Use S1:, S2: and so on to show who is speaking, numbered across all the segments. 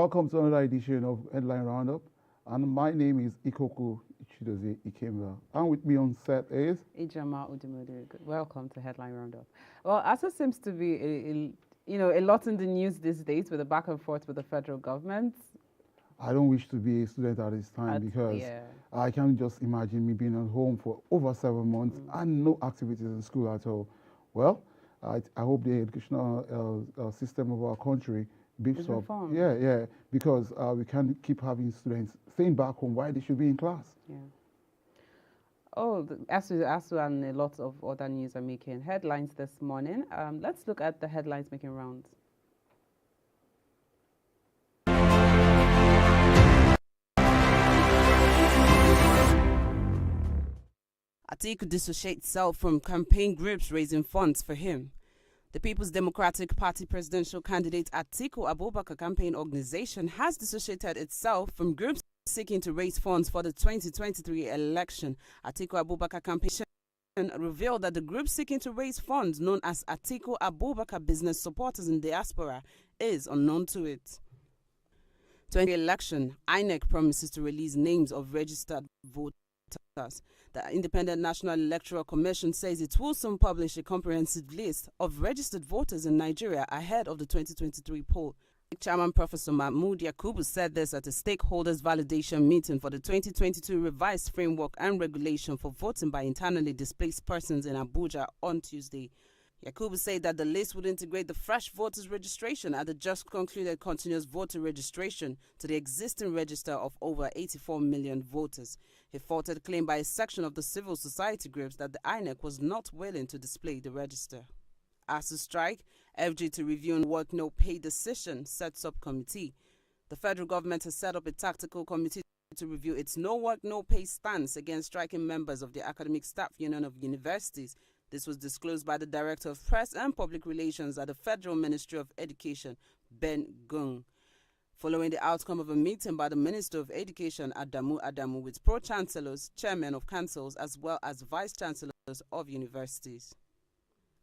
S1: Welcome to another edition of Headline Roundup. And my name is Ikoku Ichidozie Ikemba. And with me on set is
S2: Ijama Udumudu. Welcome to Headline Roundup. Well, as it seems to be a lot in the news these days with the back and forth with the federal government.
S1: I don't wish to be a student at this time because I can't just imagine me being at home for over 7 months and no activities in school at all. Well, I hope the educational system of our country beefs up. Yeah, because we can't keep having students staying back home while they should be in class.
S2: Yeah. Oh, ASU and a lot of other news are making headlines this morning. Let's look at the headlines making rounds. Atiku dissociates self from campaign groups raising funds for him. The People's Democratic Party presidential candidate Atiku Abubakar campaign organization has dissociated itself from groups seeking to raise funds for the 2023 election. Atiku Abubakar campaign revealed that the group seeking to raise funds, known as Atiku Abubakar Business Supporters in Diaspora, is unknown to it. 20 election, INEC promises to release names of registered voters. The Independent National Electoral Commission says it will soon publish a comprehensive list of registered voters in Nigeria ahead of the 2023 poll. Chairman Professor Mahmoud Yakubu said this at a stakeholders validation meeting for the 2022 revised framework and regulation for voting by internally displaced persons in Abuja on Tuesday. Yakubu said that the list would integrate the fresh voters registration at the just concluded continuous voter registration to the existing register of over 84 million voters. He faulted claim by a section of the civil society groups that the INEC was not willing to display the register. ASU strike, FG to review work no pay decision, sets up committee. The federal government has set up a tactical committee to review its no work no pay stance against striking members of the Academic Staff Union of Universities. This was disclosed by the Director of Press and Public Relations at the Federal Ministry of Education, Ben Gung, following the outcome of a meeting by the Minister of Education, Adamu, with pro-chancellors, chairmen of councils, as well as vice-chancellors of universities.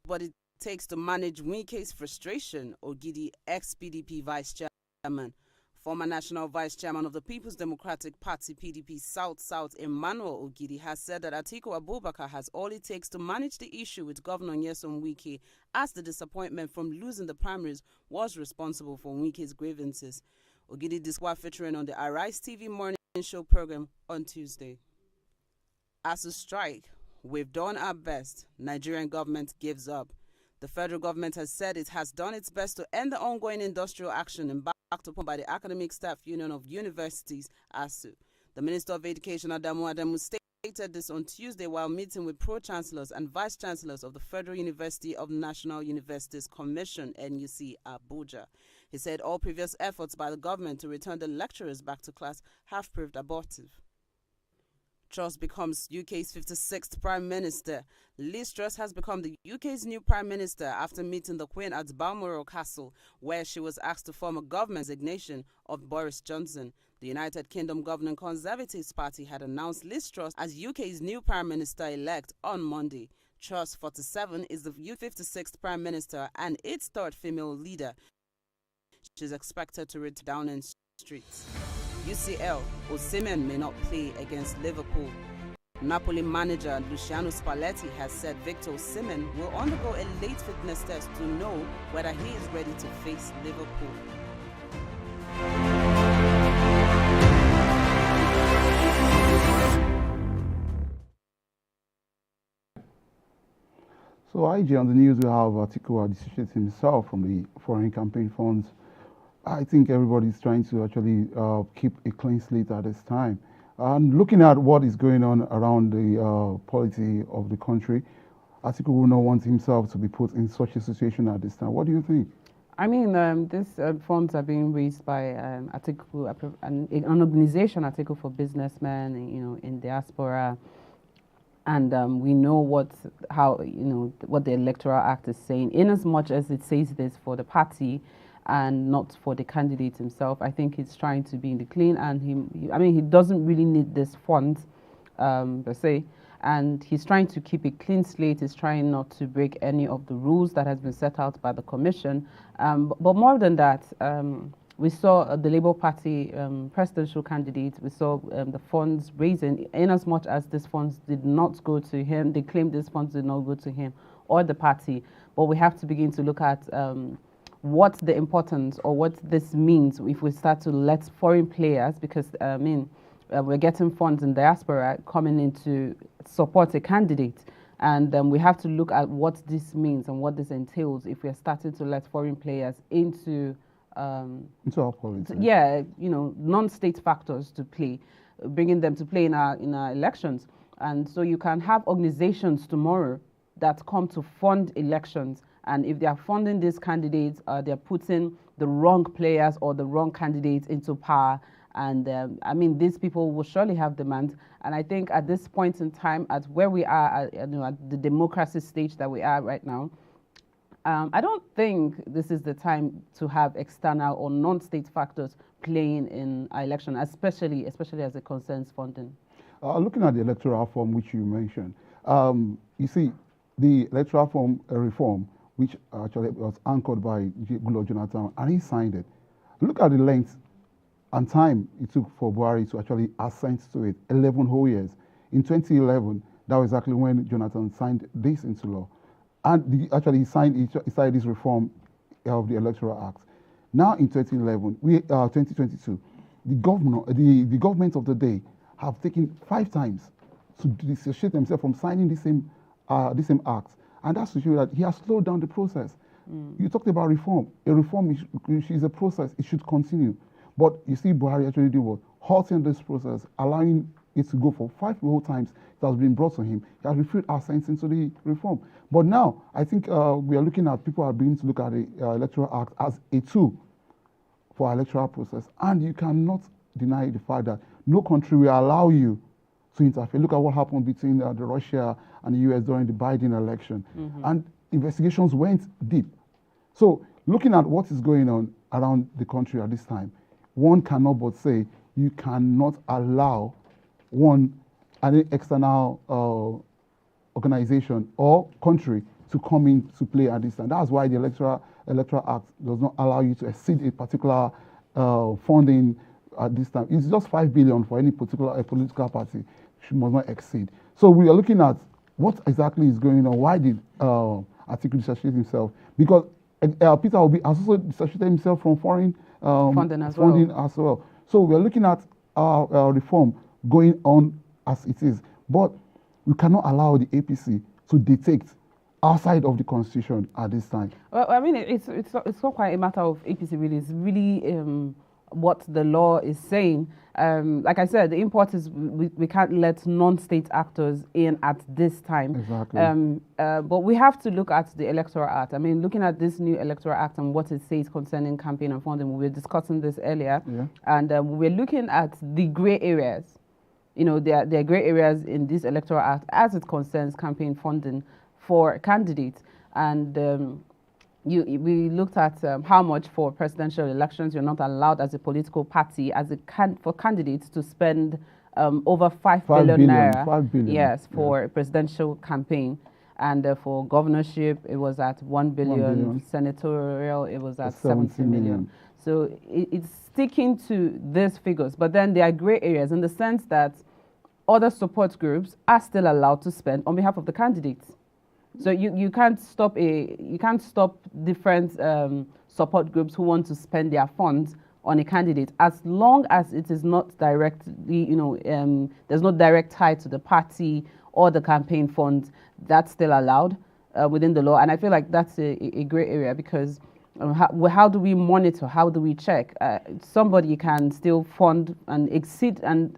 S2: What it takes to manage Wike's frustration, Ogidi, ex-PDP vice-chairman, former national vice-chairman of the People's Democratic Party, PDP South-South, Emmanuel Ogidi, has said that Atiku Abubakar has all it takes to manage the issue with Governor Nyesom Wike, as the disappointment from losing the primaries was responsible for Wike's grievances. Ogidi described featuring on the Arise TV morning show program on Tuesday. As a strike, we've done our best. Nigerian government gives up. The federal government has said it has done its best to end the ongoing industrial action embarked upon by the Academic Staff Union of Universities, ASU. The Minister of Education, Adamu, stated this on Tuesday while meeting with pro-chancellors and vice-chancellors of the Federal University of National Universities Commission, NUC, Abuja. He said all previous efforts by the government to return the lecturers back to class have proved abortive. Truss becomes UK's 56th Prime Minister. Liz Truss has become the UK's new Prime Minister after meeting the Queen at Balmoral Castle, where she was asked to form a government resignation of Boris Johnson. The United Kingdom Governing Conservatives Party had announced Liz Truss as UK's new Prime Minister-elect on Monday. Truss, 47, is the 56th Prime Minister and its third female leader. She is expected to return to Downing Street. UCL, Osimhen may not play against Liverpool. Napoli manager Luciano Spalletti has said Victor Osimhen will undergo a late fitness test to know whether he is ready to face Liverpool.
S1: So IG on the news we have Atiku dissociates himself from the foreign campaign funds. I think everybody's trying to actually keep a clean slate at this time. And looking at what is going on around the polity of the country, Atiku will not want himself to be put in such a situation at this time. What do you think?
S2: I mean, these funds are being raised by Atiku, an organization, Atiku for businessmen, in diaspora. And we know what the Electoral Act is saying, in as much as it says this for the party and not for the candidate himself. I think he's trying to be in the clean, and he doesn't really need this fund per se, and he's trying to keep a clean slate. He's trying not to break any of the rules that has been set out by the commission. But more than that, We saw the Labour Party presidential candidate. We saw the funds raising, in as much as these funds did not go to him. They claimed these funds did not go to him or the party. But we have to begin to look at what the importance or what this means if we start to let foreign players, because we're getting funds in diaspora coming in to support a candidate. And we have to look at what this means and what this entails if we're starting to let foreign players into
S1: our politics.
S2: Yeah, non-state factors to play, bringing them to play in our elections. And so you can have organizations tomorrow that come to fund elections, and if they are funding these candidates, they're putting the wrong players or the wrong candidates into power. And these people will surely have demands. And I think at this point in time, at where we are, at the democracy stage that we are right now, I don't think this is the time to have external or non-state factors playing in our election, especially as it concerns funding.
S1: Looking at the electoral form which you mentioned, you see, the electoral form reform, which actually was anchored by Goodluck Jonathan, and he signed it. Look at the length and time it took for Buhari to actually assent to it, 11 whole years. In 2011, that was exactly when Jonathan signed this into law. And he signed this reform of the Electoral Act. Now in 2011, 2022, the government of the day have taken 5 times to dissociate themselves from signing the same act. And that's to show that he has slowed down the process. You talked about reform. A reform is a process. It should continue. But you see Buhari actually do what? Halting this process, allowing it to go for 5 whole times that has been brought to him. He has refused assent into the reform. But now, I think we are looking at, people are beginning to look at the Electoral Act as a tool for our electoral process. And you cannot deny the fact that no country will allow you to interfere. Look at what happened between the Russia and the US during the Biden election. And investigations went deep. So looking at what is going on around the country at this time, one cannot but say you cannot allow any external organization or country to come into play at this time. That's why the Electoral Act does not allow you to exceed a particular funding at this time. It's just 5 billion for any particular political party. She must not exceed. So we are looking at what exactly is going on. Why did Atiku dissociate himself? Because Peter Obi has also dissociated himself from foreign funding as well. So we are looking at reform going on as it is. But we cannot allow the APC to dictate outside of the constitution at this time.
S2: Well, it's not quite a matter of APC really. It's really what the law is saying. Like I said, the import is we can't let non-state actors in at this time.
S1: Exactly.
S2: But we have to look at the Electoral Act. Looking at this new Electoral Act and what it says concerning campaign and funding, we were discussing this earlier. Yeah. And we're looking at the grey areas. There are grey areas in this Electoral Act as it concerns campaign funding for candidates. And we looked at how much for presidential elections you're not allowed as a political party, for candidates to spend over 5 billion naira.
S1: 5 billion.
S2: Yes, for a presidential campaign. And for governorship, it was at 1 billion. Senatorial, it was at 70 million. So it's sticking to these figures. But then there are grey areas in the sense that other support groups are still allowed to spend on behalf of the candidates. So you can't stop different support groups who want to spend their funds on a candidate, as long as it is not directly, there's no direct tie to the party or the campaign funds. That's still allowed within the law, and I feel like that's a grey area because how do we monitor? How do we check? Somebody can still fund and exceed, and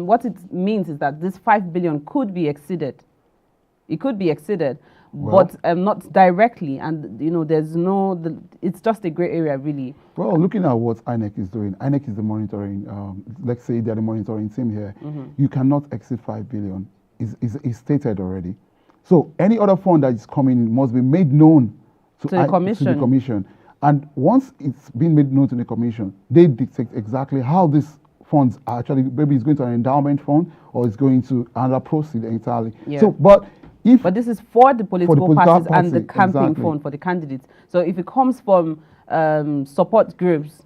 S2: what it means is that this 5 billion could be exceeded. It could be exceeded, but not directly. And, it's just a grey area, really.
S1: Well, looking at what INEC is doing, INEC is the monitoring, let's say they're the monitoring team here. You cannot exceed 5 billion. It's stated already. So any other fund that is coming in must be made known to the commission. And once it's been made known to the commission, they dictate exactly how these funds are actually, maybe it's going to an endowment fund or it's going to another proceed entirely. Yeah. So, but
S2: this is for the political parties and the campaign fund for the candidates. So if it comes from support groups,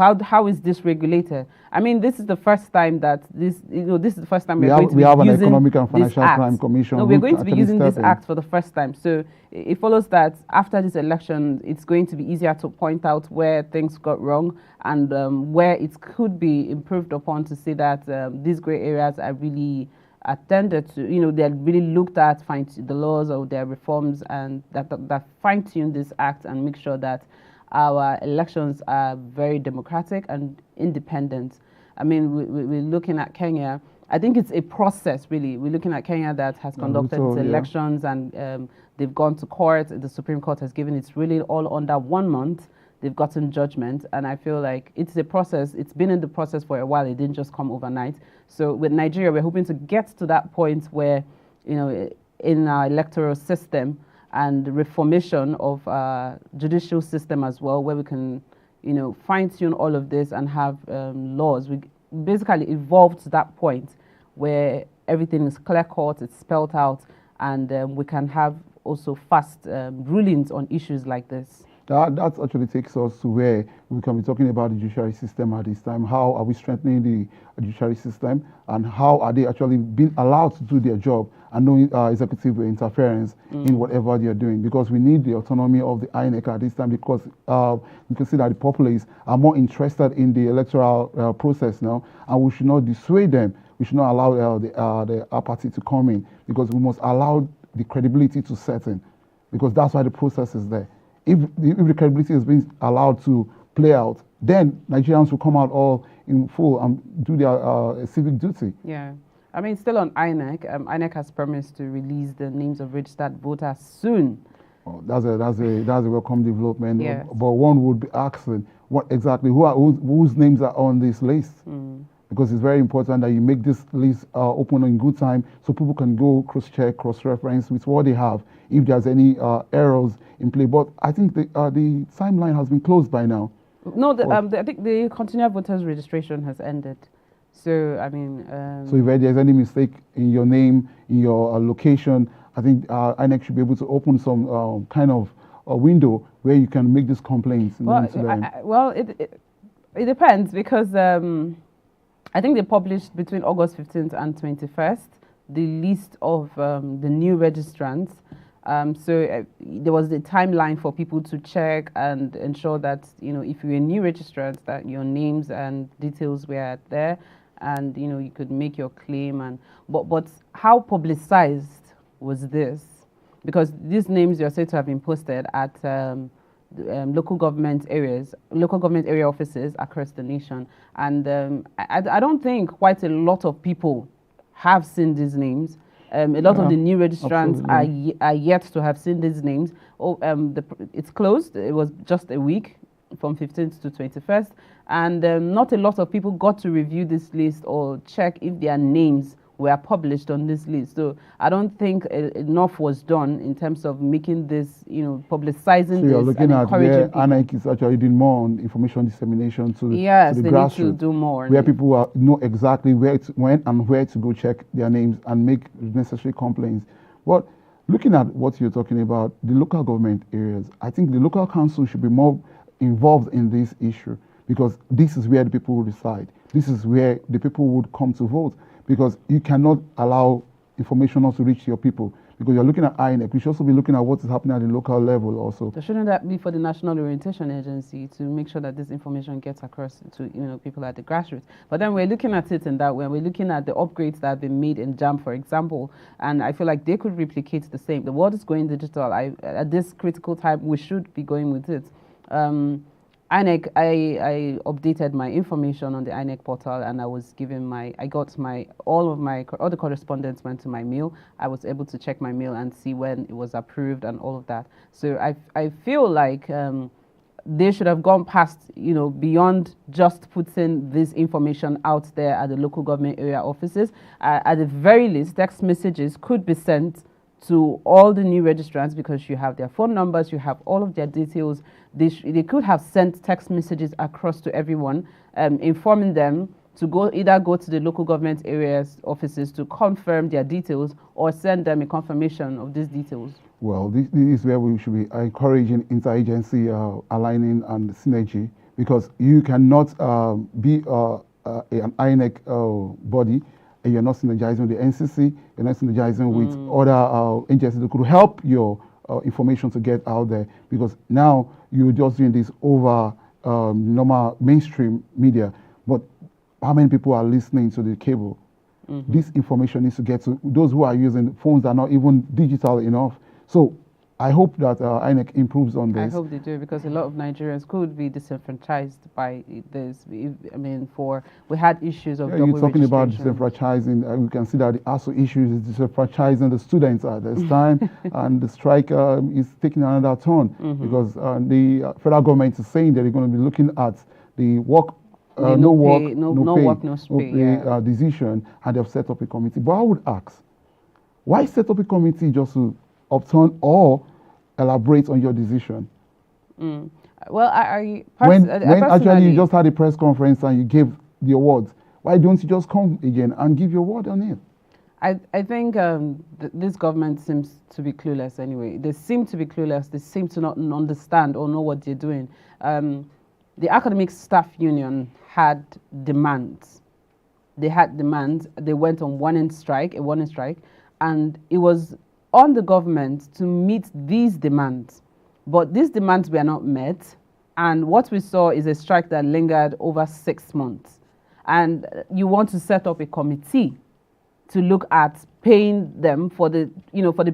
S3: how is this regulated? I mean, this is the first time that this is the first time
S1: we have an Economic and Financial Crime Commission.
S3: No, we're going to be using this act for the first time. So it follows that after this election, it's going to be easier to point out where things got wrong and where it could be improved upon, to see that these grey areas are really attended to. They're really looked at, the laws or their reforms, and that fine-tune this act and make sure that our elections are very democratic and independent. I mean, we're looking at Kenya. I think it's a process, really. We're looking at Kenya that has conducted elections, and they've gone to court. The Supreme Court has given its ruling all under 1 month. They've gotten judgment, and I feel like it's a process. It's been in the process for a while. It didn't just come overnight. So with Nigeria, we're hoping to get to that point where, in our electoral system and the reformation of our judicial system as well, where we can, fine-tune all of this and have laws. We basically evolved to that point where everything is clear-cut, it's spelled out, and we can have also fast rulings on issues like this.
S1: That actually takes us to where we can be talking about the judiciary system at this time. How are we strengthening the judiciary system, and how are they actually being allowed to do their job and no executive interference in whatever they are doing? Because we need the autonomy of the INEC at this time, because we can see that the populace are more interested in the electoral process now, and we should not dissuade them. We should not allow the apathy to come in, because we must allow the credibility to set in, because that's why the process is there. If the credibility is being allowed to play out, then Nigerians will come out all in full and do their civic duty.
S3: Yeah. I mean, still on INEC, INEC has promised to release the names of registered voters soon.
S1: Oh, that's a welcome development.
S3: Yes.
S1: But one would be asking, what exactly, whose names are on this list? Because it's very important that you make this list open in good time, so people can go cross-check, cross-reference with what they have, if there's any errors in play. But I think the timeline has been closed by now.
S3: No, I think the continual voters registration has ended. So, I mean...
S1: so if there's any mistake in your name, in your location, I think INEC should be able to open some kind of a window where you can make these complaints.
S3: It depends, because I think they published between August 15th and 21st the list of the new registrants. So there was the timeline for people to check and ensure that, if you're a new registrant, that your names and details were there, and, you could make your claim. But how publicized was this? Because these names are said to have been posted at local government area offices across the nation. And I don't think quite a lot of people have seen these names. A lot of the new registrants are yet to have seen these names. It's closed. It was just a week, from 15th to 21st. And not a lot of people got to review this list or check if their names were published on this list. So I don't think enough was done in terms of making this, publicizing this. So
S1: you're looking at where INEC is actually doing more on information dissemination to the grassroots.
S3: Need to do more.
S1: Where people know exactly when and where to go check their names and make necessary complaints. But looking at what you're talking about, the local government areas, I think the local council should be more involved in this issue, because this is where the people will reside. This is where the people would come to vote. Because you cannot allow information not to reach your people, because you're looking at INEC. We should also be looking at what is happening at the local level also.
S3: So shouldn't that be for the National Orientation Agency to make sure that this information gets across to people at the grassroots? But then we're looking at it in that way. We're looking at the upgrades that have been made in JAM, for example, and I feel like they could replicate the same. The world is going digital. At this critical time, we should be going with it. INEC, I updated my information on the INEC portal, and I was given all the correspondence went to my mail. I was able to check my mail and see when it was approved and all of that. So I feel like they should have gone past, beyond just putting this information out there at the local government area offices. At the very least, text messages could be sent to all the new registrants, because you have their phone numbers, you have all of their details. They could have sent text messages across to everyone, informing them to either go to the local government areas offices to confirm their details, or send them a confirmation of these details.
S1: Well, this is where we should be encouraging interagency aligning and synergy because you cannot be an INEC body and you're not synergizing with the NCC, you're not synergizing with other agencies that could help your information to get out there, because now you're just doing this over normal mainstream media. But how many people are listening to the cable? This information needs to get to those who are using phones that are not even digital enough. So I hope that INEC improves on this.
S3: I hope they do, because a lot of Nigerians could be disenfranchised by this. I mean, we had issues of double
S1: you're talking about
S3: registration.
S1: disenfranchising. We can see that the ASU issue is disenfranchising the students at this time, and the strike is taking another turn, because the federal government is saying that they're going to be looking at the work. No work, no pay decision, and they've set up a committee. But I would ask, why set up a committee just to upturn or elaborate on your decision?
S3: Well,
S1: when actually you just had a press conference and you gave the awards, why don't you just come again and give your word on it?
S3: I think this government seems to be clueless anyway. They seem to be clueless. They seem to not understand or know what they're doing. The academic staff union had demands. They had demands. They went on a warning strike, and it was on the government to meet these demands. But these demands were not met, and what we saw is a strike that lingered over 6 months. And you want to set up a committee to look at paying them for the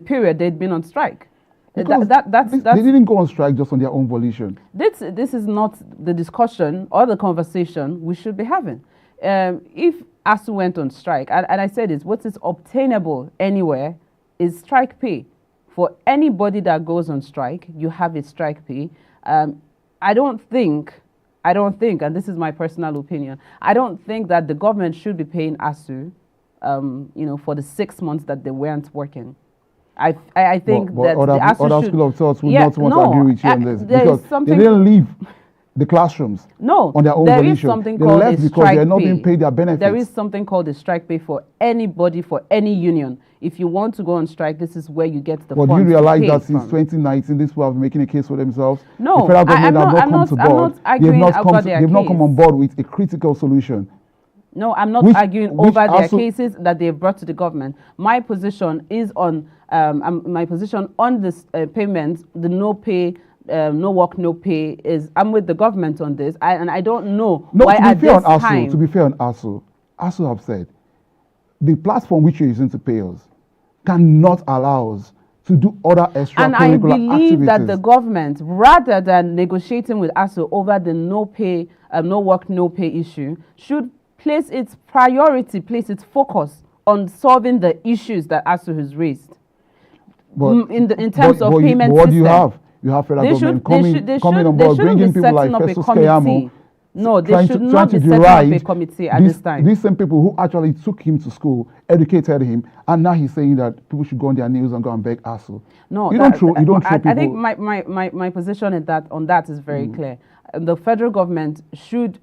S3: period they'd been on strike.
S1: They didn't go on strike just on their own volition.
S3: This is not the discussion or the conversation we should be having. If ASU went on strike, and I said this, what is obtainable anywhere is strike pay. For anybody that goes on strike, you have a strike pay. I don't think, and this is my personal opinion, I don't think that the government should be paying ASU, for the 6 months that they weren't working. I think that the ASU
S1: other school of thought would not want to agree with you on this, because they didn't leave the classrooms on their own volition. They left because they're not being paid their benefits.
S3: There is something called a strike pay for anybody, for any union. If you want to go on strike, this is where you get the funds.
S1: But do you realize that since 2019, these people have been making a case for themselves?
S3: No,
S1: the federal government have not come to board. They've not come on board with a critical solution.
S3: No, I'm not arguing over their cases that they've brought to the government. My position is on this payment, the no pay, no work, no pay, is I'm with the government on this, and I don't know why at this time.
S1: To be fair on ASU have said the platform which you're using to pay us cannot allow us to do other extracurricular
S3: activities. And I believe that the government, rather than negotiating with ASU over the no pay, no work, no pay issue, should place its priority, place its focus on solving the issues that ASU has raised.
S1: But,
S3: in terms of payment system.
S1: What do you have? You have federal government coming on board, bringing people like Festus Keyamo.
S3: No, they should not be setting up a committee at this time.
S1: These same people who actually took him to school, educated him, and now he's saying that people should go on their knees and go and beg ASU.
S3: No,
S1: you don't throw people.
S3: I think my position on that is very clear. The federal government should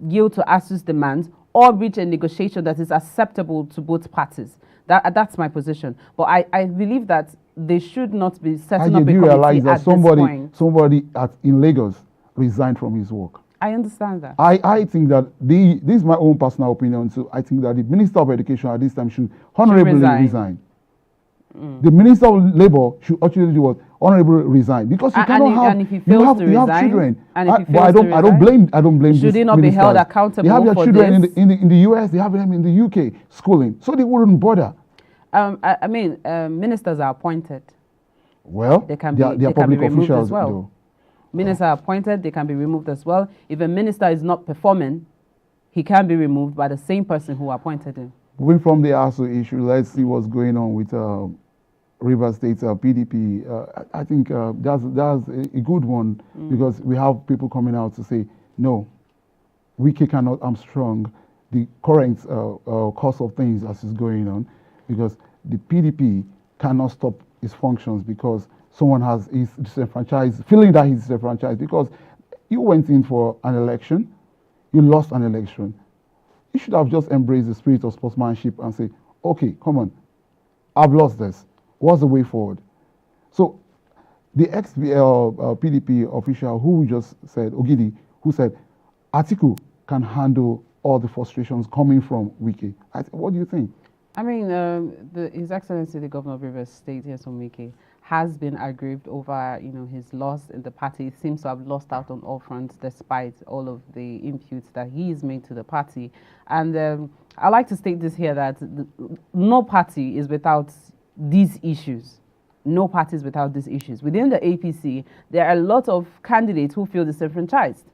S3: yield to ASU's demands or reach a negotiation that is acceptable to both parties. That's my position. But I believe that they should not be setting up a committee
S1: realize that
S3: at this point.
S1: somebody in Lagos resigned from his work.
S3: I understand that.
S1: I think that this is my own personal opinion too. I think that the Minister of Education at this time should honorably resign. The Minister of Labour should actually do what? Honorably resign, because you cannot have.
S3: And if he fails to resign,
S1: you have children.
S3: And if he fails
S1: I don't blame.
S3: Should he not be held accountable?
S1: They have their
S3: for
S1: children
S3: this?
S1: in the US. They have them in the UK schooling, so they wouldn't bother.
S3: Ministers are appointed.
S1: Well,
S3: they can be
S1: public
S3: removed
S1: officials
S3: as well.
S1: though.
S3: Ministers are appointed, they can be removed as well. If a minister is not performing, he can be removed by the same person who appointed him.
S1: Moving from the ASU issue, let's see what's going on with Rivers State PDP. I think that's a good one, because we have people coming out to say, no, Wike cannot Armstrong the current course of things as is going on, because the PDP cannot stop its functions because someone is disenfranchised, feeling that he's disenfranchised, because you went in for an election, you lost an election. You should have just embraced the spirit of sportsmanship and say, okay, come on, I've lost this. What's the way forward? So the ex-PDP official who just said, Ogidi, who said, Atiku can handle all the frustrations coming from Wike. What do you think?
S3: I mean, His Excellency, the Governor of Rivers State, Nyesom Wike, has been aggrieved over, his loss in the party. He seems to have lost out on all fronts despite all of the imputes that he's made to the party. And I like to state this here, that no party is without these issues. No party is without these issues. Within the APC, there are a lot of candidates who feel disenfranchised.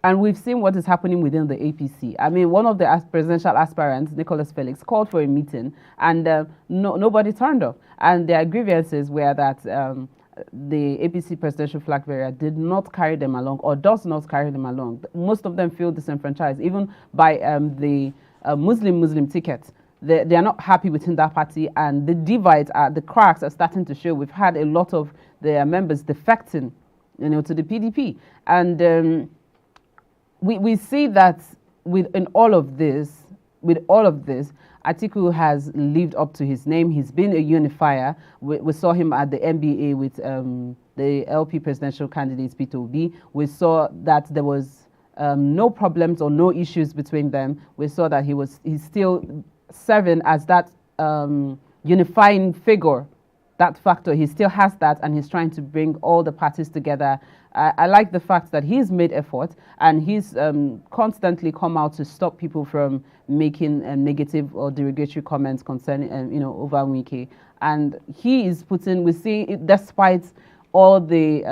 S3: And we've seen what is happening within the APC. I mean, one of the presidential aspirants, Nicholas Felix, called for a meeting, and nobody turned up. And their grievances were that the APC presidential flag bearer did not carry them along, or does not carry them along. Most of them feel disenfranchised, even by the Muslim tickets. They are not happy within that party, and the divides, the cracks are starting to show. We've had a lot of their members defecting, to the PDP, and we see that in all of this, Atiku has lived up to his name. He's been a unifier. We saw him at the NBA with the LP presidential candidate Peter Obi. We saw that there was no problems or no issues between them. We saw that he's still serving as that unifying figure, that factor. He still has that, and he's trying to bring all the parties together. I like the fact that he's made effort, and he's constantly come out to stop people from making negative or derogatory comments concerning, over Wike. And he is we see it despite all the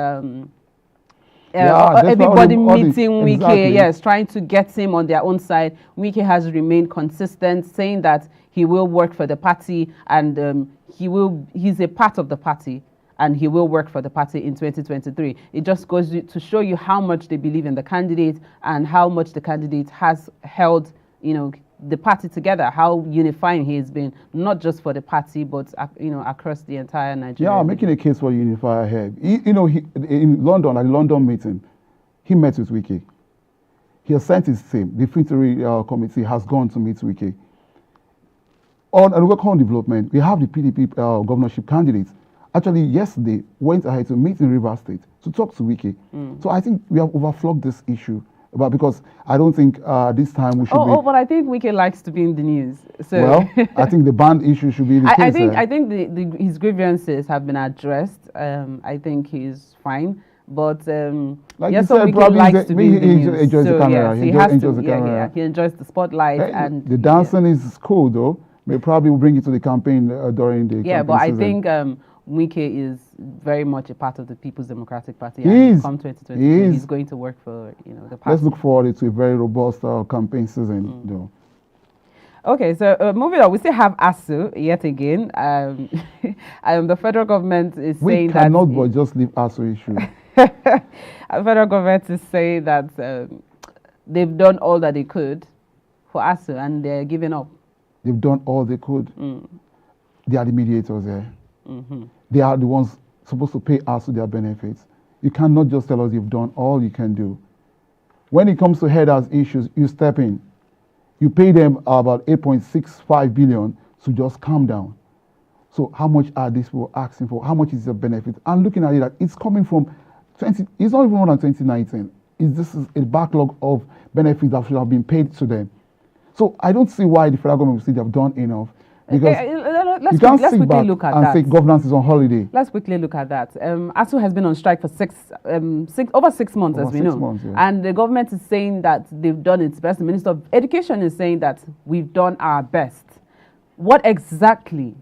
S3: everybody meeting Wike, exactly. Yes, trying to get him on their own side. Wike has remained consistent, saying that he will work for the party, and he's a part of the party, and he will work for the party in 2023. It just goes to show you how much they believe in the candidate, and how much the candidate has held, the party together, how unifying he has been, not just for the party, but across the entire Nigeria.
S1: Yeah, making a case for unifier here. In London, at the London meeting, he met with Wike. He has sent his team. The Filtering Committee has gone to meet Wike. On work-on development, we have the PDP governorship candidates. Actually, yesterday, went ahead to meet in Rivers State to talk to Wike. So I think we have overflogged this issue. But because I don't think this time we should
S3: but I think Wike likes to be in the news. So
S1: well, I think the band issue should be the case.
S3: I think his grievances have been addressed. I think he's fine. But
S1: like you said, probably likes to be in the news. He enjoys the camera.
S3: Yes, he enjoys the spotlight. And
S1: the dancing is cool, though. We probably will bring it to the campaign during the campaign
S3: but
S1: season.
S3: I think Wike is very much a part of the People's Democratic Party. Come 2023, he's going to work for the party.
S1: Let's look forward to a very robust campaign season, though.
S3: Okay, so moving on, we still have ASU yet again. The federal government is saying that...
S1: We cannot but just leave ASU issue.
S3: The federal government is saying that they've done all that they could for ASU, and they're giving up.
S1: They've done all they could. They are the mediators there. They are the ones supposed to pay ASU their benefits. You cannot just tell us you've done all you can do. When it comes to headers issues, you step in. You pay them about 8.65 billion to just calm down. So how much are these people asking for? How much is the benefit? And looking at it, that it's coming from it's not even more than 2019. This is a backlog of benefits that should have been paid to them. So I don't see why the federal government will say they have done enough. Because
S3: let's quickly look at that.
S1: Say governance is on holiday.
S3: Let's quickly look at that. ASU has been on strike for over 6 months, as we know. And the government is saying that they've done its best. The Minister of Education is saying that we've done our best. What exactly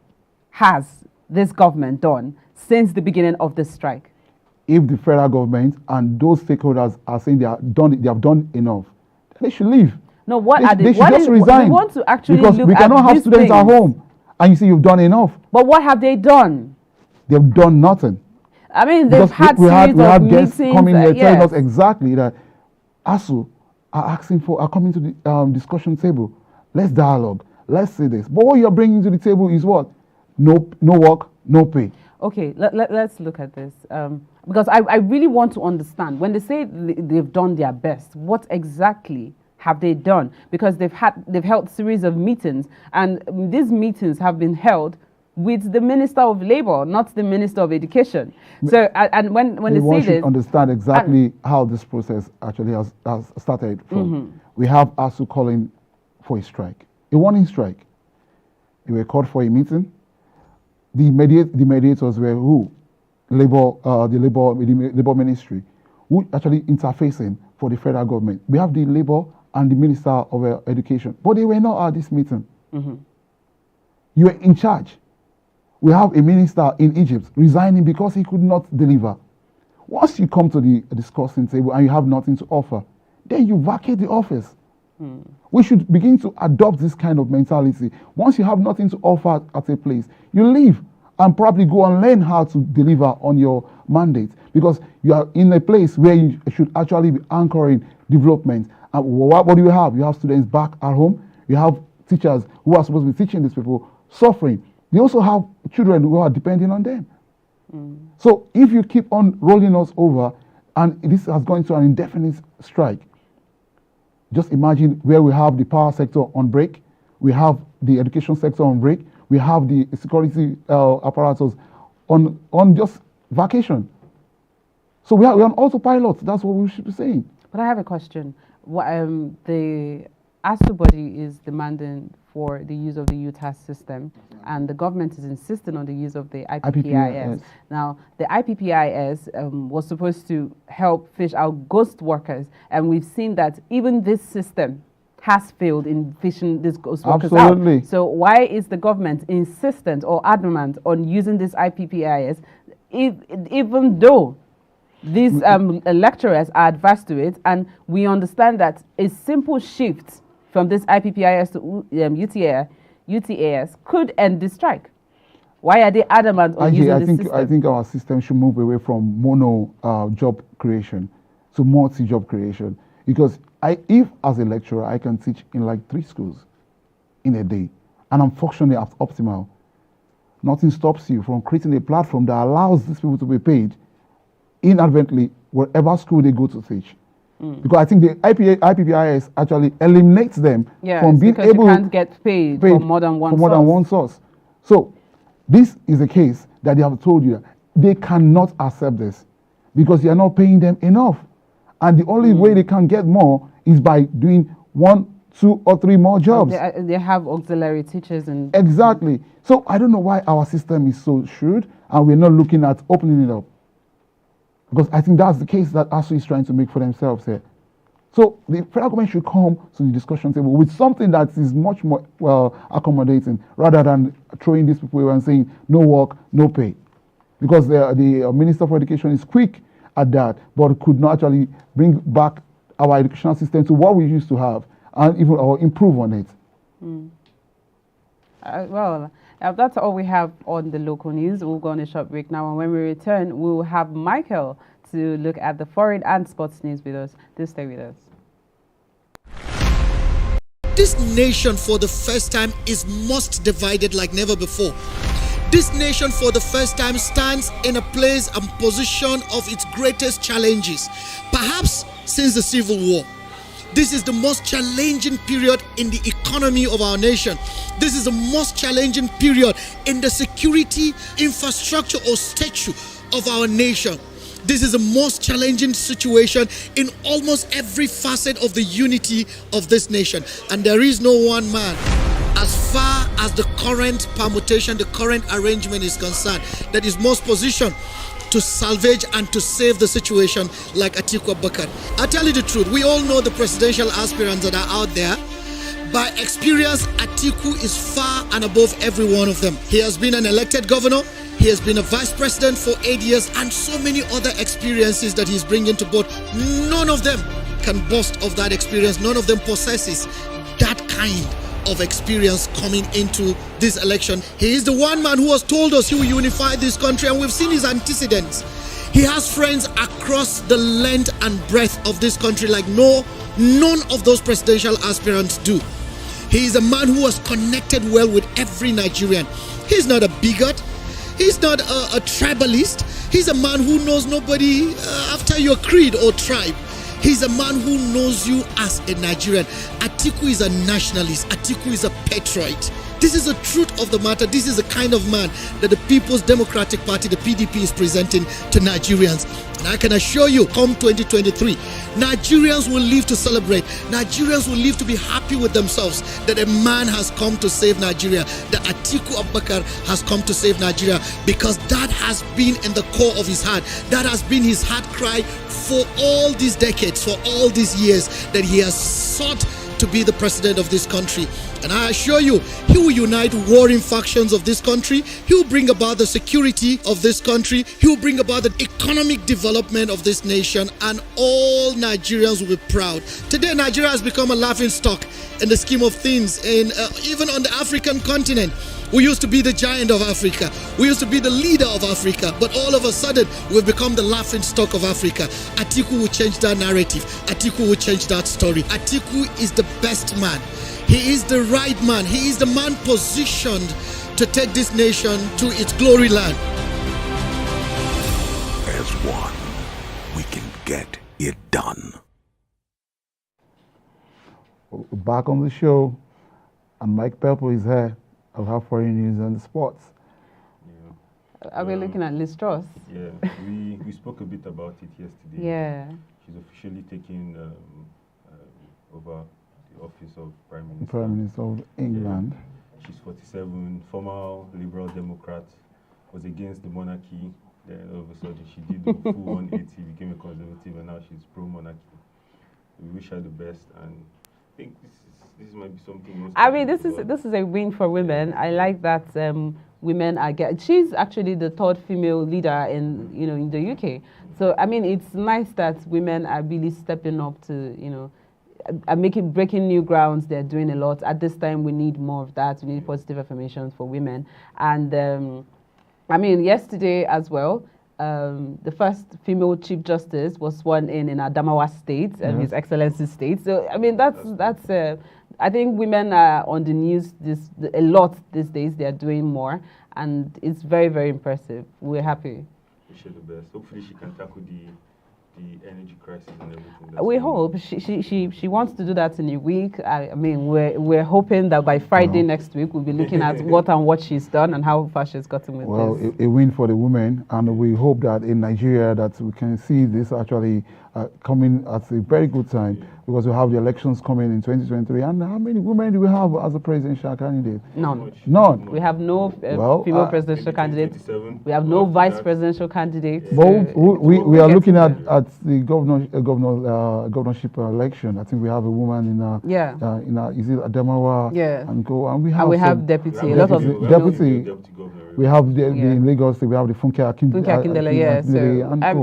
S3: has this government done since the beginning of this strike?
S1: If the federal government and those stakeholders are saying they have done enough, they should leave.
S3: No, what are
S1: they should just resign.
S3: We want to actually
S1: because
S3: look
S1: we cannot
S3: at
S1: have students
S3: things
S1: at home and you see you've done enough.
S3: But what have they done?
S1: They've done nothing.
S3: I mean, they've had
S1: we
S3: series
S1: had
S3: of
S1: guests
S3: meetings,
S1: coming here telling us exactly that ASU are coming to the discussion table. Let's dialogue. Let's say this. But what you're bringing to the table is what? No work, no pay.
S3: Okay, let's look at this. Because I really want to understand. When they say they've done their best, what exactly have they done? Because they've held series of meetings, and these meetings have been held with the Minister of Labour, not the Minister of Education. So, and when they say this,
S1: understand exactly how this process actually has started from. We have ASU calling for a strike, a warning strike. They were called for a meeting. The mediators were who? The Labour Ministry, who actually interfacing for the federal government. We have the Labour and the Minister of Education, but they were not at this meeting. You are in charge. We have a minister in Egypt resigning because he could not deliver. Once you come to the discussing table and you have nothing to offer, then you vacate the office. We should begin to adopt this kind of mentality. Once you have nothing to offer at a place, you leave and probably go and learn how to deliver on your mandate, because you are in a place where you should actually be anchoring development. And what do you have? You have students back at home. You have teachers who are supposed to be teaching these people suffering. They also have children who are depending on them. So if you keep on rolling us over, and this has gone into an indefinite strike, just imagine where we have the power sector on break, we have the education sector on break, we have the security apparatus on just vacation. So we're on autopilot. That's what we should be saying.
S3: But I have a question. The ASU body is demanding for the use of the UTAS system, and the government is insisting on the use of the IPPIS. Now, the IPPIS was supposed to help fish out ghost workers, and we've seen that even this system has failed in fishing these ghost workers out. So why is the government insistent or adamant on using this IPPIS, even though these lecturers are adverse to it, and we understand that a simple shift from this IPPIS to UTAS could end the strike? Why are they adamant on using this system?
S1: I think our system should move away from mono job creation to multi-job creation. Because if as a lecturer, I can teach in like 3 schools in a day, and I'm functioning at optimal, nothing stops you from creating a platform that allows these people to be paid inadvertently wherever school they go to teach. Because I think the IPPIS actually eliminates them from being able
S3: you can't get paid for more than one
S1: source. So this is a case that they have told you they cannot accept this because you are not paying them enough. And the only way they can get more is by doing 1, 2, or 3 more jobs.
S3: They have auxiliary teachers.
S1: Exactly. So I don't know why our system is so shrewd and we're not looking at opening it up. Because I think that's the case that ASU is trying to make for themselves here. So the federal government should come to the discussion table with something that is much more accommodating, rather than throwing these people away and saying no work, no pay. Because the Minister for Education is quick at that, but could not actually bring back our educational system to what we used to have and even improve on it.
S3: That's all we have on the local news. We'll go on a short break now, and when we return, we'll have Michael to look at the foreign and sports news with us. Do stay with us.
S4: This nation for the first time is most divided like never before. This nation for the first time stands in a place and position of its greatest challenges, perhaps since the Civil War. This is the most challenging period in the economy of our nation. This is the most challenging period in the security, infrastructure, or stature of our nation. This is the most challenging situation in almost every facet of the unity of this nation. And there is no one man, as far as the current permutation, the current arrangement is concerned, that is most positioned to salvage and to save the situation like Atiku Abubakar. I'll tell you the truth, we all know the presidential aspirants that are out there. By experience, Atiku is far and above every one of them. He has been an elected governor, he has been a vice president for 8 years, and so many other experiences that he's bringing to board. None of them can boast of that experience. None of them possesses that kind of experience coming into this election. He is the one man who has told us he will unify this country, and we've seen his antecedents. He has friends across the length and breadth of this country like none of those presidential aspirants do. He is a man who has connected well with every Nigerian. He's not a bigot. He's not a tribalist. He's a man who knows nobody after your creed or tribe. He's a man who knows you as a Nigerian. Atiku is a nationalist. Atiku is a patriot. This is the truth of the matter. This is the kind of man that the People's Democratic Party, the PDP, is presenting to Nigerians. And I can assure you, come 2023, Nigerians will live to celebrate. Nigerians will live to be happy with themselves that a man has come to save Nigeria, that Atiku Abubakar has come to save Nigeria, because that has been in the core of his heart. That has been his heart cry for all these decades, for all these years that he has sought to be the president of this country. And I assure you, he will unite warring factions of this country. He will bring about the security of this country. He will bring about the economic development of this nation, and all Nigerians will be proud. Today, Nigeria has become a laughing stock in the scheme of things, and even on the African continent. We used to be the giant of Africa. We used to be the leader of Africa. But all of a sudden, we've become the laughing stock of Africa. Atiku will change that narrative. Atiku will change that story. Atiku is the best man. He is the right man. He is the man positioned to take this nation to its glory land.
S5: As one, we can get it done.
S1: Back on the show, and Mike Pepper is here. I'll have foreign news and the sports.
S3: Yeah. Are we looking at Liz Truss?
S6: Yeah, we spoke a bit about it yesterday.
S3: Yeah.
S6: She's officially taking over the office of Prime Minister.
S1: Prime Minister of England.
S6: Yeah. She's 47, former Liberal Democrat, was against the monarchy. Then all of a sudden she did the full 180, became a conservative, and now she's pro-monarchy. We wish her the best, and I think this might be something.
S3: I mean, this is a win for women. I like that women are she's actually the third female leader in the UK. So I mean, it's nice that women are really stepping up to are breaking new grounds. They're doing a lot. At this time, we need more of that. We need positive affirmations for women. And I mean, yesterday as well, the first female Chief Justice was sworn in Adamawa State, His Excellency's state. So I mean, that's. I think women are on the news a lot these days. They are doing more, and it's very, very impressive. We're happy.
S6: Wish her the best. Hopefully, she can tackle the energy crisis and everything.
S3: We hope she wants to do that in a week. I mean, we're hoping that by Friday next week we'll be looking at what she's done and how far she's gotten with this.
S1: Well, a win for the women, and we hope that in Nigeria that we can see this actually coming at a very good time, because we have the elections coming in 2023. And how many women do we have as a presidential candidate?
S3: None.
S1: None.
S3: We have no female presidential candidate. We have no vice presidential candidate.
S1: But we are looking at the governorship election. I think we have a woman in is it Adamawa?
S3: Yeah.
S1: And we have
S3: deputy.
S1: Deputy. We have in Lagos. We have the Funke Akindele.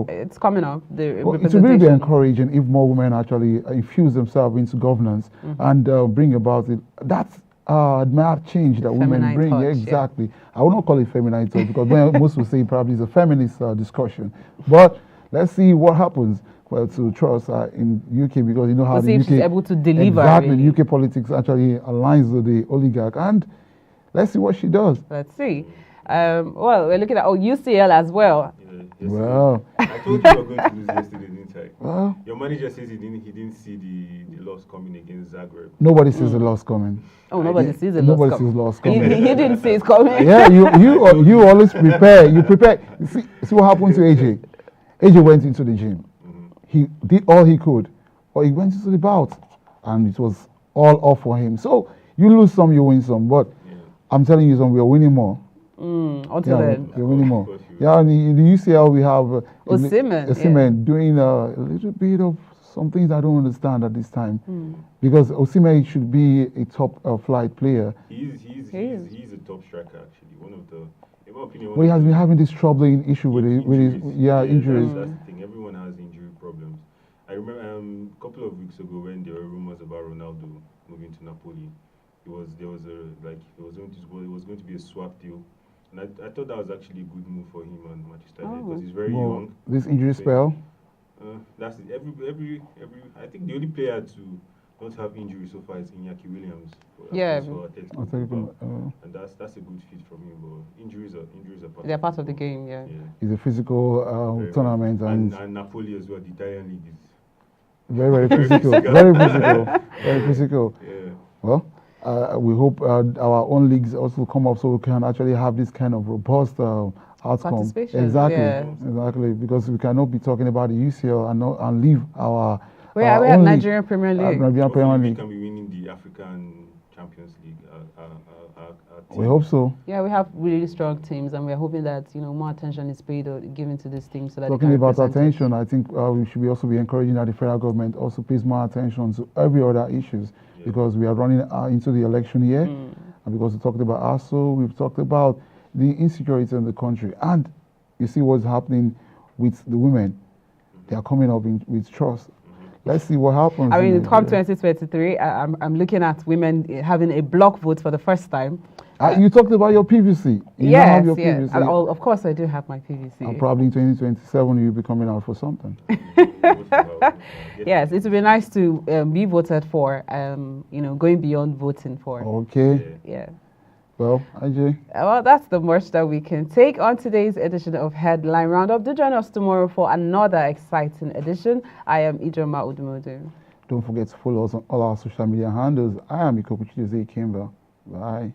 S3: It's coming up.
S1: It will really be encouraging if more women actually infuse themselves into governance and bring about it. That's admired change that women bring.
S3: Touch,
S1: exactly. I will not call it feminine touch, because most will say probably it's a feminist discussion. But let's see what happens. Well, to Truss in UK, because you know how the UK
S3: she's able to deliver.
S1: Exactly,
S3: really.
S1: UK politics actually aligns with the oligarch, and let's see what she does.
S3: Let's see. Well, we're looking at UCL as well.
S1: Well,
S6: I told you you were going to lose yesterday, didn't I?
S1: Well,
S6: your manager says he didn't see the loss coming against Zagreb.
S1: Nobody sees the loss coming.
S3: Oh, nobody sees the
S1: loss coming. Nobody sees loss coming.
S3: He didn't see it coming.
S1: Yeah, you always prepare. You prepare. See what happened to AJ. AJ went into the gym. He did all he could, or he went into the bout, and it was all off for him. So you lose some, you win some. But I'm telling you, we are winning more.
S3: Until then,
S1: we're winning more. Yeah, in the UCL we have
S3: Osimhen
S1: doing a little bit of some things I don't understand at this time, because Osimhen should be a top flight player.
S6: He's a top striker actually. One of the, in my opinion.
S1: Well, he has been having this troubling issue with his injuries.
S6: That's the thing. Everyone has injury problems. I remember a couple of weeks ago when there were rumors about Ronaldo moving to Napoli. It was going to be a swap deal. And I thought that was actually a good move for him and Manchester United, because he's very young.
S1: This injury spell?
S6: That's it. Every I think the only player to not have injury so far is Iñaki Williams. And that's a good fit from him. But injuries are part.
S3: They're part of the game. Yeah.
S1: It's a physical tournament,
S6: and Napoli as well. The Italian league is
S1: very physical. Very physical.
S6: Yeah.
S1: Well, we hope our own leagues also come up so we can actually have this kind of robust outcome.
S3: Participation.
S1: Exactly,
S3: Yeah.
S1: exactly. Because we cannot be talking about the UCL and leave our.
S3: We have Nigerian Premier League.
S1: Nigerian Premier
S6: We
S1: League.
S6: can be winning the African Champions League.
S1: We hope so.
S3: Yeah, we have really strong teams, and we're hoping that more attention is paid or given to these teams. So that
S1: Talking about attention, I think we should also be encouraging that the federal government also pays more attention to every other issues, because we are running into the election year, and because we talked about ASO, we've talked about the insecurity in the country, and you see what's happening with the women. They are coming up with trust. Let's see what happens.
S3: I mean, come 2023, I'm looking at women having a block vote for the first time.
S1: You talked about your PVC.
S3: Yes. Of course, I do have my PVC.
S1: And probably in 2027, you'll be coming out for something.
S3: Yes, it would be nice to be voted for, going beyond voting for.
S1: Okay.
S3: Yeah.
S1: Well, Ajay.
S3: Well, that's the much that we can take on today's edition of Headline Roundup. Do join us tomorrow for another exciting edition. I am Ijoma Udumodu.
S1: Don't forget to follow us on all our social media handles. I am Ikokuchi Kimber. Bye.